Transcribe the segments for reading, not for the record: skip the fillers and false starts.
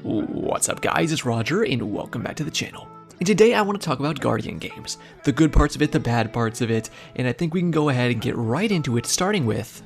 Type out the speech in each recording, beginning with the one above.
What's up guys, it's Roger and welcome back to the channel. And today I want to talk about Guardian games, the good parts of it, the bad parts of it, and I think we can go ahead and get right into it, starting with...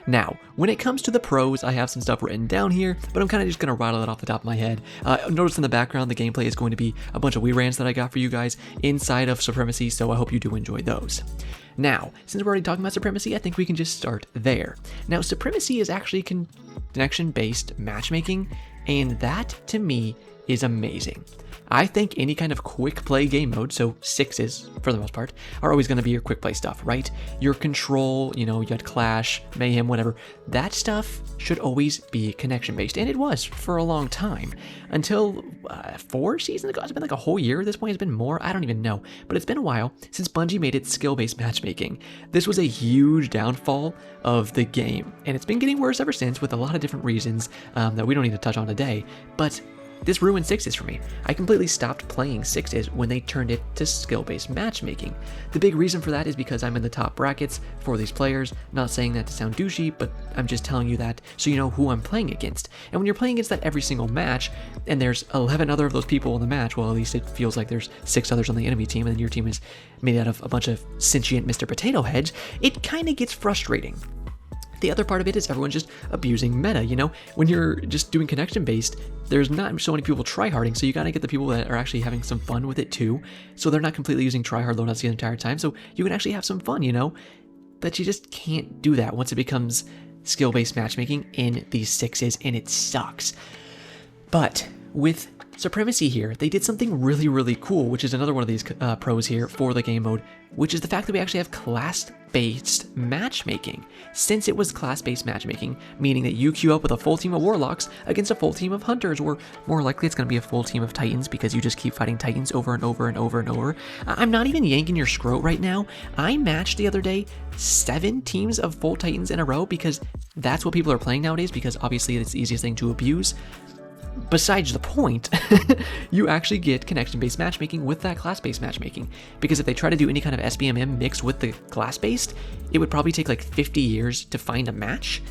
Now, when it comes to the pros, I have some stuff written down here, but I'm kind of just going to rattle it off the top of my head. Notice in the background, the gameplay is going to be a bunch of Wii rants that I got for you guys inside of Supremacy, so I hope you do enjoy those. Now, since we're already talking about Supremacy, I think we can just start there. Now, Supremacy is actually connection-based matchmaking, and that, to me, is amazing. I think any kind of quick play game mode, so sixes for the most part, are always going to be your quick play stuff, right? Your Control, you had Clash, Mayhem, whatever. That stuff should always be connection based, and it was for a long time. Until 4 seasons ago, it's been like a whole year at this point, it's been more, I don't even know. But it's been a while since Bungie made it skill-based matchmaking. This was a huge downfall of the game, and it's been getting worse ever since with a lot of different reasons that we don't need to touch on today, but this ruined sixes for me. I completely stopped playing sixes when they turned it to skill-based matchmaking. The big reason for that is because I'm in the top brackets for these players. Not saying that to sound douchey, but I'm just telling you that so you know who I'm playing against. And when you're playing against that every single match, and there's 11 other of those people in the match, well, at least it feels like there's 6 others on the enemy team, and then your team is made out of a bunch of sentient Mr. Potato Heads, it kind of gets frustrating. The other part of it is everyone's just abusing meta, When you're just doing connection-based, there's not so many people tryharding, so you gotta get the people that are actually having some fun with it too, so they're not completely using tryhard loadouts the entire time, so you can actually have some fun, But you just can't do that once it becomes skill-based matchmaking in these sixes, and it sucks. But with Supremacy here, they did something really, really cool, which is another one of these pros here for the game mode, which is the fact that we actually have class-based matchmaking. Since it was class-based matchmaking, meaning that you queue up with a full team of Warlocks against a full team of Hunters, or more likely it's going to be a full team of Titans because you just keep fighting Titans over and over and over and over. I'm not even yanking your scrote right now. I matched the other day 7 teams of full Titans in a row because that's what people are playing nowadays, because obviously it's the easiest thing to abuse. Besides the point, you actually get connection-based matchmaking with that class-based matchmaking, because if they try to do any kind of SBMM mixed with the class-based, it would probably take like 50 years to find a match,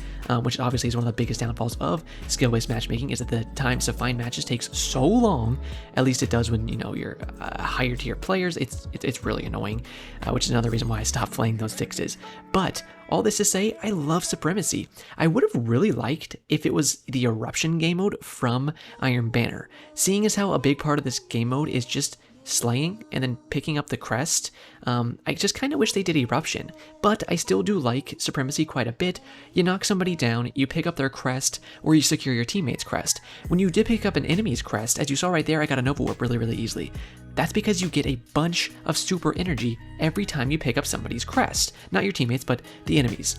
which obviously is one of the biggest downfalls of skill-based matchmaking, is that the times to find matches takes so long. At least it does when you're higher tier players. It's really annoying, which is another reason why I stopped playing those sixes. But all this to say, I love Supremacy. I would have really liked if it was the Eruption game mode from Iron Banner. Seeing as how a big part of this game mode is just slaying and then picking up the crest, I just kind of wish they did Eruption. But I still do like Supremacy quite a bit. You knock somebody down, you pick up their crest, or you secure your teammate's crest. When you did pick up an enemy's crest, as you saw right there, I got a Nova Warp really, really easily. That's because you get a bunch of super energy every time you pick up somebody's crest. Not your teammates, but the enemies.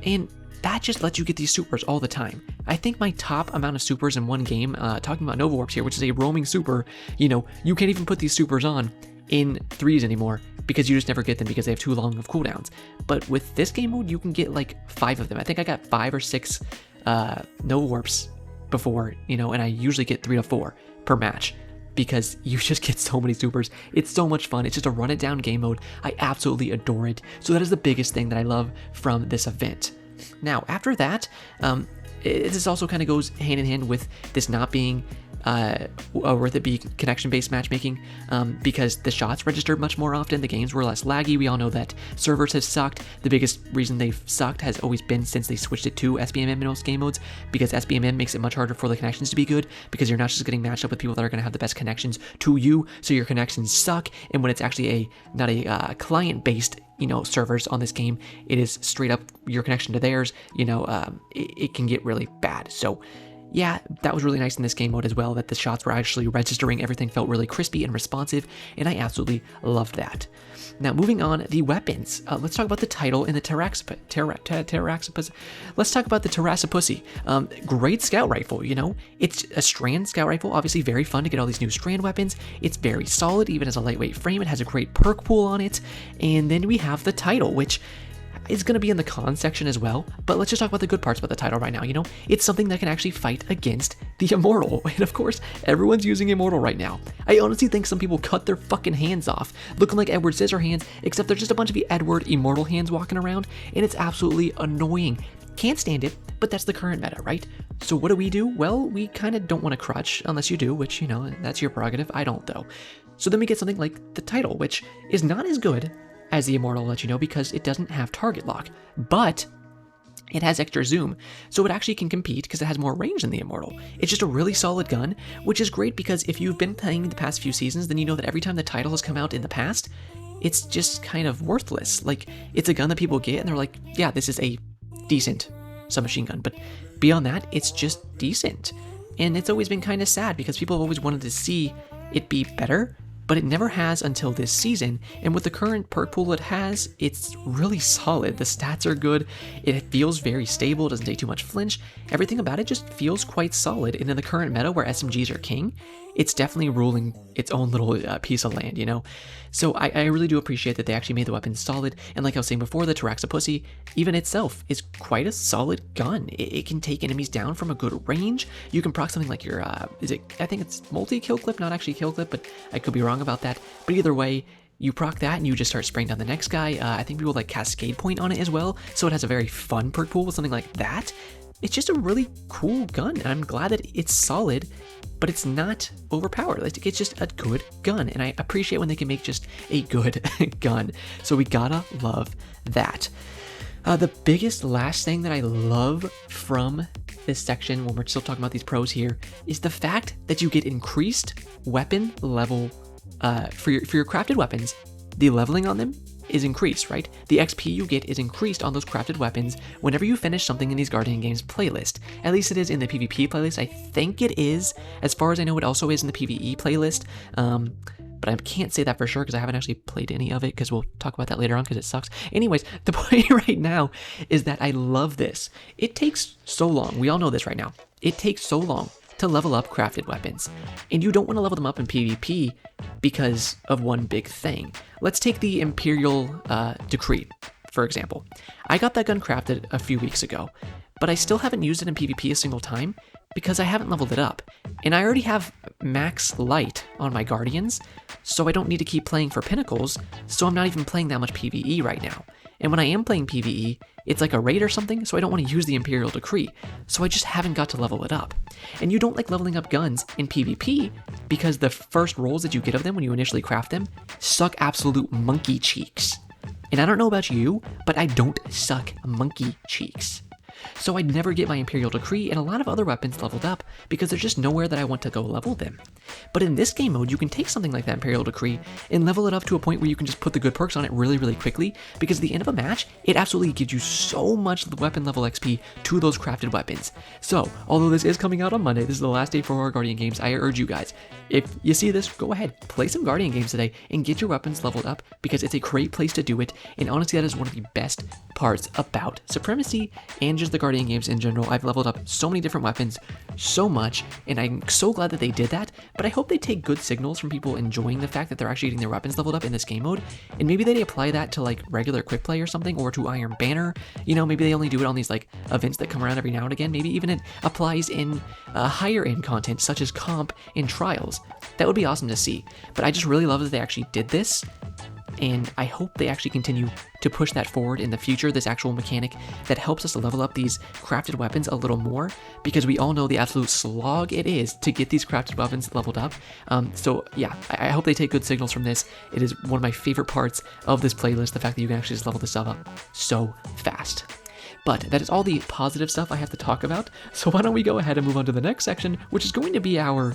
And that just lets you get these supers all the time. I think my top amount of supers in one game, talking about Nova Warps here, which is a roaming super, you can't even put these supers on in 3s anymore because you just never get them because they have too long of cooldowns. But with this game mode, you can get like 5 of them. I think I got 5 or 6 Nova Warps before, and I usually get 3 to 4 per match, because you just get so many supers. It's so much fun. It's just a run it down game mode. I absolutely adore it. So that is the biggest thing that I love from this event. Now, after that, this also kind of goes hand in hand with this not being worth it be connection-based matchmaking, because the shots registered much more often, the games were less laggy. We all know that servers have sucked. The biggest reason they've sucked has always been since they switched it to SBMM in most game modes, because SBMM makes it much harder for the connections to be good, because you're not just getting matched up with people that are going to have the best connections to you, so your connections suck. And when it's actually not a client-based servers on this game, it is straight up your connection to theirs, it can get really bad. So yeah, that was really nice in this game mode as well, that the shots were actually registering. Everything felt really crispy and responsive, and I absolutely loved that. Now, moving on, the weapons. Let's talk about the title and the Terraxipus. Let's talk about the Terracipussy. Great scout rifle, It's a strand scout rifle, obviously very fun to get all these new strand weapons. It's very solid, even as a lightweight frame. It has a great perk pool on it. And then we have the title, which is going to be in the con section as well, but let's just talk about the good parts about the title right now. It's something that can actually fight against the Immortal, and of course, everyone's using Immortal right now. I honestly think some people cut their fucking hands off, looking like Edward Scissorhands, except there's just a bunch of Edward Immortal hands walking around, and it's absolutely annoying. Can't stand it, but that's the current meta, right? So what do? Well, we kind of don't want to crutch, unless you do, which, that's your prerogative. I don't, though. So then we get something like the title, which is not as good as the Immortal, I'll let you know, because it doesn't have target lock, but it has extra zoom, so it actually can compete because it has more range than the Immortal. It's just a really solid gun, which is great because if you've been playing the past few seasons, then you know that every time the title has come out in the past, it's just kind of worthless. Like, it's a gun that people get and they're like, yeah, this is a decent submachine gun, but beyond that, it's just decent. And it's always been kind of sad because people have always wanted to see it be better, but it never has until this season, and with the current perk pool it has, it's really solid. The stats are good, it feels very stable, it doesn't take too much flinch, everything about it just feels quite solid, and in the current meta where SMGs are king, it's definitely ruling its own little piece of land, So I really do appreciate that they actually made the weapon solid, and like I was saying before, the Taraxapussy, even itself, is quite a solid gun. It can take enemies down from a good range. You can proc something like your, I think it's multi-kill clip, not actually kill clip, but I could be wrong about that. But either way, you proc that and you just start spraying down the next guy. I think people like Cascade Point on it as well, so it has a very fun perk pool with something like that. It's just a really cool gun, and I'm glad that it's solid, but it's not overpowered. It's just a good gun, and I appreciate when they can make just a good gun. So we gotta love that. The biggest last thing that I love from this section, when we're still talking about these pros here, is the fact that you get increased weapon level for your crafted weapons. The leveling on them is increased, right? The XP you get is increased on those crafted weapons whenever you finish something in these Guardian Games playlist. At least it is in the PvP playlist. I think it is. As far as I know, it also is in the PvE playlist. But I can't say that for sure because I haven't actually played any of it, because we'll talk about that later on because it sucks. Anyways, the point right now is that I love this. It takes so long. We all know this right now. It takes so long to level up crafted weapons, and you don't want to level them up in PvP because of one big thing. Let's take the Imperial Decree, for example. I got that gun crafted a few weeks ago, but I still haven't used it in PvP a single time because I haven't leveled it up, and I already have max light on my Guardians, so I don't need to keep playing for Pinnacles, so I'm not even playing that much PvE right now. And when I am playing PvE, it's like a raid or something, so I don't want to use the Imperial Decree, so I just haven't got to level it up. And you don't like leveling up guns in PvP because the first rolls that you get of them when you initially craft them suck absolute monkey cheeks. And I don't know about you, but I don't suck monkey cheeks. So I'd never get my Imperial Decree and a lot of other weapons leveled up because there's just nowhere that I want to go level them. But in this game mode, you can take something like that Imperial Decree and level it up to a point where you can just put the good perks on it really, really quickly, because at the end of a match, it absolutely gives you so much weapon level XP to those crafted weapons. So, although this is coming out on Monday, this is the last day for our Guardian Games, I urge you guys, if you see this, go ahead, play some Guardian Games today and get your weapons leveled up, because it's a great place to do it, and honestly that is one of the best parts about Supremacy and just the Guardian Games in general. I've leveled up so many different weapons so much, and I'm so glad that they did that, but I hope they take good signals from people enjoying the fact that they're actually getting their weapons leveled up in this game mode, and maybe they apply that to like regular quick play or something, or to Iron Banner. Maybe they only do it on these like events that come around every now and again. Maybe even it applies in higher end content such as comp and trials. That would be awesome to see, but I just really love that they actually did this, and I hope they actually continue to push that forward in the future, this actual mechanic that helps us level up these crafted weapons a little more, because we all know the absolute slog it is to get these crafted weapons leveled up. So yeah, I hope they take good signals from this. It is one of my favorite parts of this playlist, the fact that you can actually just level this stuff up so fast. But that is all the positive stuff I have to talk about, so why don't we go ahead and move on to the next section, which is going to be our...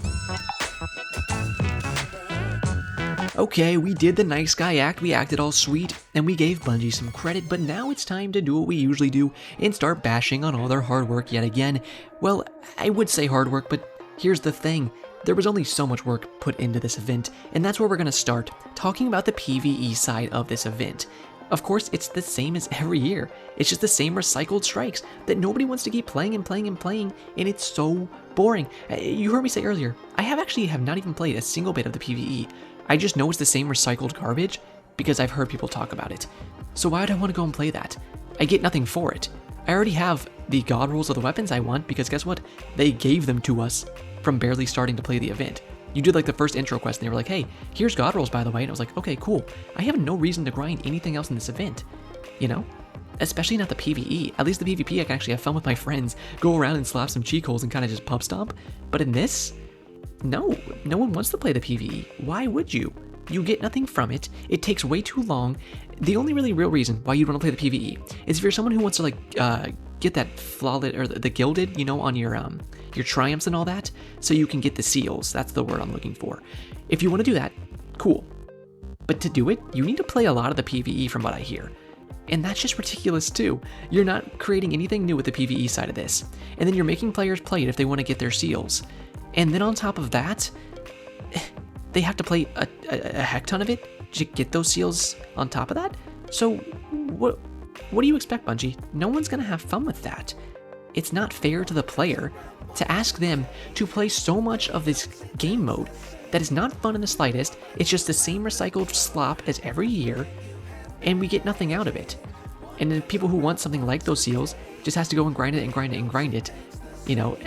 Okay, we did the nice guy act, we acted all sweet, and we gave Bungie some credit, but now it's time to do what we usually do and start bashing on all their hard work yet again. Well, I would say hard work, but here's the thing. There was only so much work put into this event, and that's where we're going to start, talking about the PvE side of this event. Of course, it's the same as every year. It's just the same recycled strikes that nobody wants to keep playing and playing and playing, and it's so boring. You heard me say earlier, I have not even played a single bit of the PvE. I just know it's the same recycled garbage because I've heard people talk about it. So why would I want to go and play that? I get nothing for it. I already have the god rolls of the weapons I want, because guess what? They gave them to us from barely starting to play the event. You did like the first intro quest and they were like, hey, here's god rolls by the way, and I was like, okay, cool. I have no reason to grind anything else in this event, especially not the PvE. At least the PvP I can actually have fun with my friends, go around and slap some cheek holes and kind of just pub stomp. But in this, no one wants to play the PvE. Why would you? You get nothing from it. It takes way too long. The only really real reason why you'd want to play the PvE is if you're someone who wants to like get that flawless or the gilded, you know, on your triumphs and all that, so you can get the seals. That's the word I'm looking for. If you want to do that, cool. But to do it, you need to play a lot of the PvE from what I hear. And that's just ridiculous too. You're not creating anything new with the PvE side of this. And then you're making players play it if they want to get their seals. And then on top of that, they have to play a heck ton of it to get those seals on top of that. So what do you expect, Bungie? No one's going to have fun with that. It's not fair to the player to ask them to play so much of this game mode that is not fun in the slightest. It's just the same recycled slop as every year, and we get nothing out of it. And then people who want something like those seals just has to go and grind it and grind it and grind it, you know,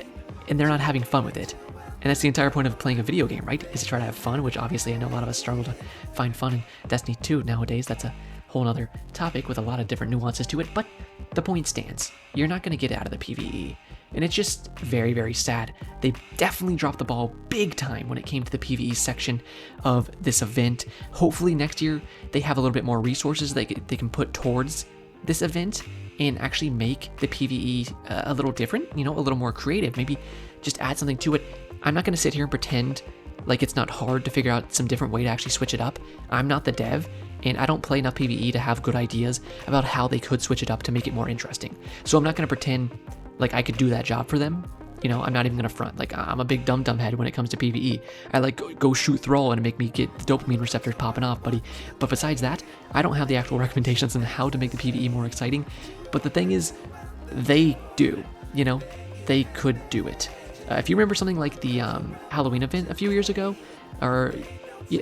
and they're not having fun with it. And that's the entire point of playing a video game, right? Is to try to have fun, which obviously I know a lot of us struggle to find fun in Destiny 2 nowadays. That's a whole other topic with a lot of different nuances to it, but the point stands. You're not going to get out of the PvE. And it's just very, very sad. They definitely dropped the ball big time when it came to the PvE section of this event. Hopefully next year they have a little bit more resources they can put towards this event and actually make the PvE a little different, you know, a little more creative. Maybe just add something to it. I'm not going to sit here and pretend like it's not hard to figure out some different way to actually switch it up. I'm not the dev, and I don't play enough PvE to have good ideas about how they could switch it up to make it more interesting. So I'm not going to pretend like I could do that job for them. You know, I'm not even going to front. Like, I'm a big dumb head when it comes to PvE. I like go shoot Thrall and make me get the dopamine receptors popping off, buddy. But besides that, I don't have the actual recommendations on how to make the PvE more exciting. But the thing is, they do. You know, they could do it. If you remember something like the Halloween event a few years ago, or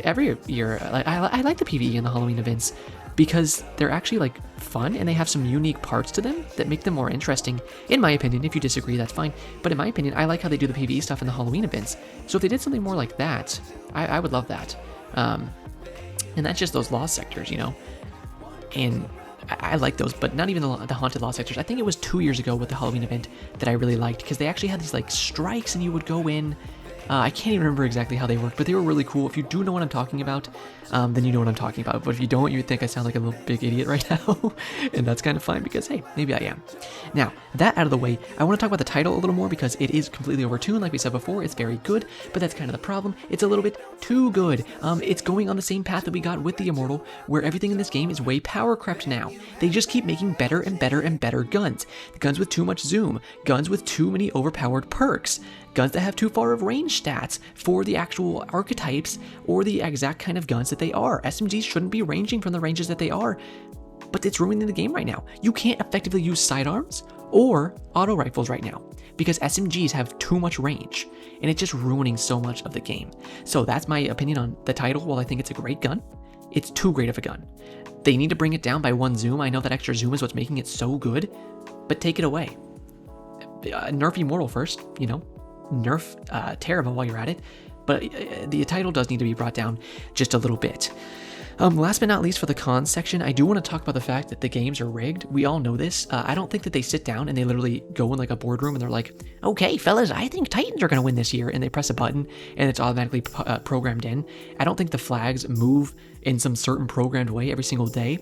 every year, I like the PvE in the Halloween events because they're actually like fun and they have some unique parts to them that make them more interesting. In my opinion, if you disagree, that's fine. But in my opinion, I like how they do the PvE stuff in the Halloween events. So if they did something more like that, I would love that. And that's just those lost sectors, you know. And I like those, but not even the haunted lost sectors. I think it was 2 years ago with the Halloween event that I really liked because they actually had these like strikes and you would go in. I can't even remember exactly how they worked, but they were really cool. If you do know what I'm talking about, then you know what I'm talking about. But if you don't, you would think I sound like a little big idiot right now. And that's kind of fine because, hey, maybe I am. Now, that out of the way, I want to talk about the title a little more because it is completely overtuned. Like we said before, it's very good, but that's kind of the problem. It's a little bit too good. It's going on the same path that we got with the Immortal, where everything in this game is way power crept now. They just keep making better and better and better guns. Guns with too much zoom, guns with too many overpowered perks, guns that have too far of range stats for the actual archetypes or the exact kind of guns that they are. SMGs shouldn't be ranging from the ranges that they are, but it's ruining the game right now. You can't effectively use sidearms or auto rifles right now because SMGs have too much range and it's just ruining so much of the game. So that's my opinion on the title. While I think it's a great gun, it's too great of a gun. They need to bring it down by 1 zoom. I know that extra zoom is what's making it so good, but take it away. Nerf Immortal first, you know. Nerf Terrava while you're at it, but the title does need to be brought down just a little bit. Last but not least, for the cons section, I do want to talk about the fact that the games are rigged. We all know this. I don't think that they sit down and they literally go in like a boardroom and they're like, okay, fellas, I think Titans are going to win this year. And they press a button and it's automatically programmed in. I don't think the flags move in some certain programmed way every single day,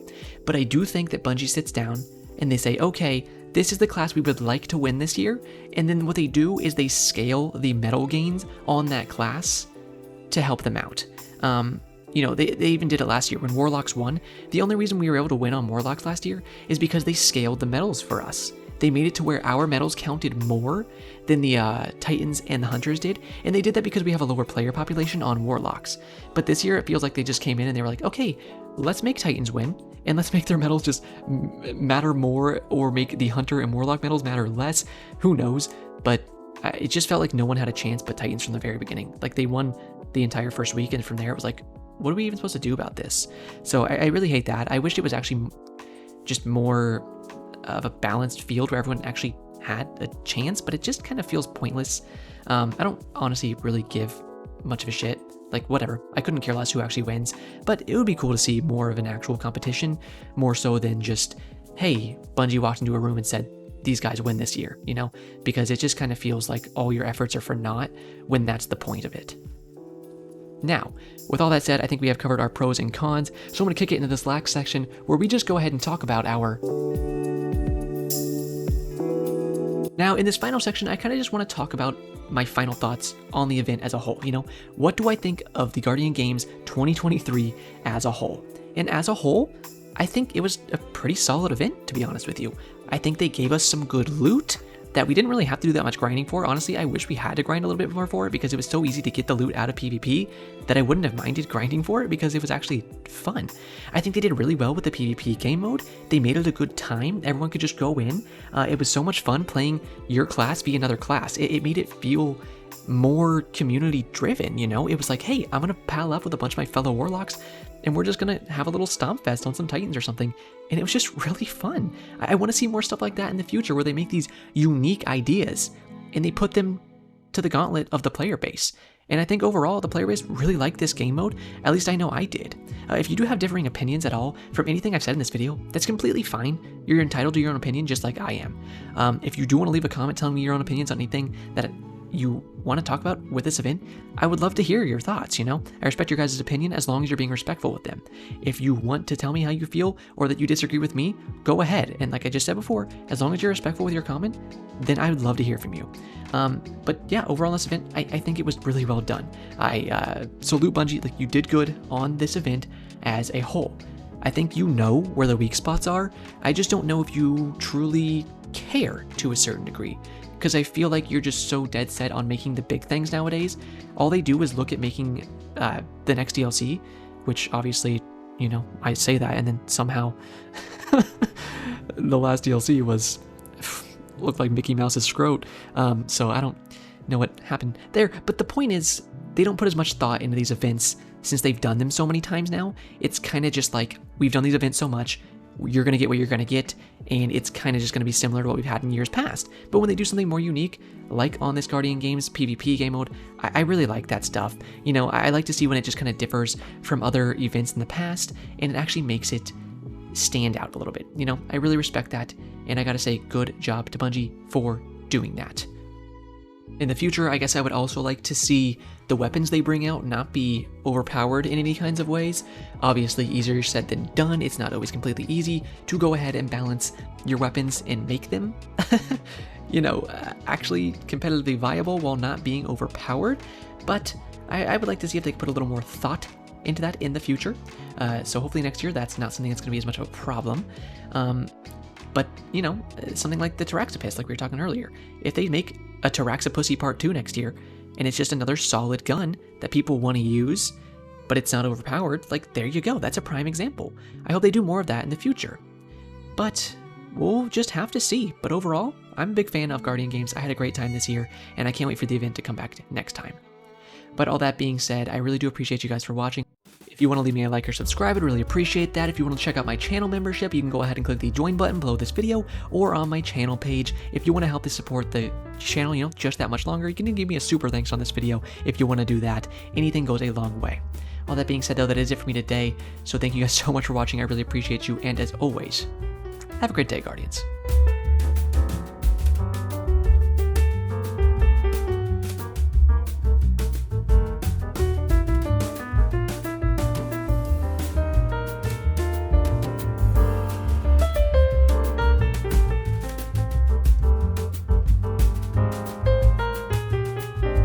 but I do think that Bungie sits down and they say, okay, this is the class we would like to win this year. And then what they do is they scale the medal gains on that class to help them out. You know, they even did it last year when Warlocks won. The only reason we were able to win on Warlocks last year is because they scaled the medals for us. They made it to where our medals counted more than the Titans and the Hunters did. And they did that because we have a lower player population on Warlocks. But this year it feels like they just came in and they were like, okay, let's make Titans win. And let's make their medals just matter more or make the Hunter and Warlock medals matter less. Who knows? But it just felt like no one had a chance but Titans from the very beginning. Like they won the entire first week and from there it was like, what are we even supposed to do about this? So I really hate that. I wish it was actually just more of a balanced field where everyone actually had a chance, but it just kind of feels pointless. I don't honestly really give much of a shit. Like, whatever. I couldn't care less who actually wins, but it would be cool to see more of an actual competition, more so than just hey, Bungie walked into a room and said, these guys win this year, because it just kind of feels like all your efforts are for naught when that's the point of it. Now, with all that said, I think we have covered our pros and cons, so I'm going to kick it into this last section where we just go ahead and talk about our... Now, in this final section, I kind of just want to talk about my final thoughts on the event as a whole. What do I think of the Guardian Games 2023 as a whole? And as a whole, I think it was a pretty solid event, to be honest with you. I think they gave us some good loot that we didn't really have to do that much grinding for. Honestly, I wish we had to grind a little bit more for it because it was so easy to get the loot out of PvP that I wouldn't have minded grinding for it because it was actually fun. I think they did really well with the PvP game mode. They made it a good time. Everyone could just go in. It was so much fun playing your class via another class. It made it feel more community driven, It was like, hey, I'm gonna pal up with a bunch of my fellow warlocks and we're just gonna have a little stomp fest on some titans or something, and it was just really fun. I want to see more stuff like that in the future where they make these unique ideas and they put them to the gauntlet of the player base. And I think overall the player base really liked this game mode. At least I know I did. If you do have differing opinions at all from anything I've said in this video, that's completely fine. You're entitled to your own opinion just like I am. If you do want to leave a comment telling me your own opinions on anything that you want to talk about with this event, I would love to hear your thoughts, I respect your guys' opinion as long as you're being respectful with them. If you want to tell me how you feel or that you disagree with me, go ahead. And like I just said before, as long as you're respectful with your comment, then I would love to hear from you. But yeah, overall this event, I think it was really well done. I salute Bungie, like you did good on this event as a whole. I think you know where the weak spots are. I just don't know if you truly care to a certain degree. Because I feel like you're just so dead set on making the big things nowadays. All they do is look at making the next DLC, which obviously, I say that and then somehow the last DLC looked like Mickey Mouse's scrote. So I don't know what happened there. But the point is, they don't put as much thought into these events since they've done them so many times now. It's kind of just like, we've done these events so much, you're going to get what you're going to get, and it's kind of just going to be similar to what we've had in years past. But when they do something more unique, like on this Guardian Games PvP game mode, I really like that stuff. I like to see when it just kind of differs from other events in the past, and it actually makes it stand out a little bit. I really respect that, and I gotta say, good job to Bungie for doing that. In the future, I guess I would also like to see the weapons they bring out not be overpowered in any kinds of ways. Obviously, easier said than done. It's not always completely easy to go ahead and balance your weapons and make them, actually competitively viable while not being overpowered. But I would like to see if they could put a little more thought into that in the future. So hopefully next year, that's not something that's going to be as much of a problem. But, something like the Taraxapis, like we were talking earlier. If they make a Taraxapussy Part 2 next year, and it's just another solid gun that people want to use, but it's not overpowered, like, there you go. That's a prime example. I hope they do more of that in the future. But we'll just have to see. But overall, I'm a big fan of Guardian Games. I had a great time this year, and I can't wait for the event to come back next time. But all that being said, I really do appreciate you guys for watching. If you want to leave me a like or subscribe, I'd really appreciate that. If you want to check out my channel membership, you can go ahead and click the join button below this video or on my channel page. If you want to help to support the channel, just that much longer, you can give me a super thanks on this video if you want to do that. Anything goes a long way. All that being said, though, that is it for me today. So thank you guys so much for watching. I really appreciate you. And as always, have a great day, Guardians.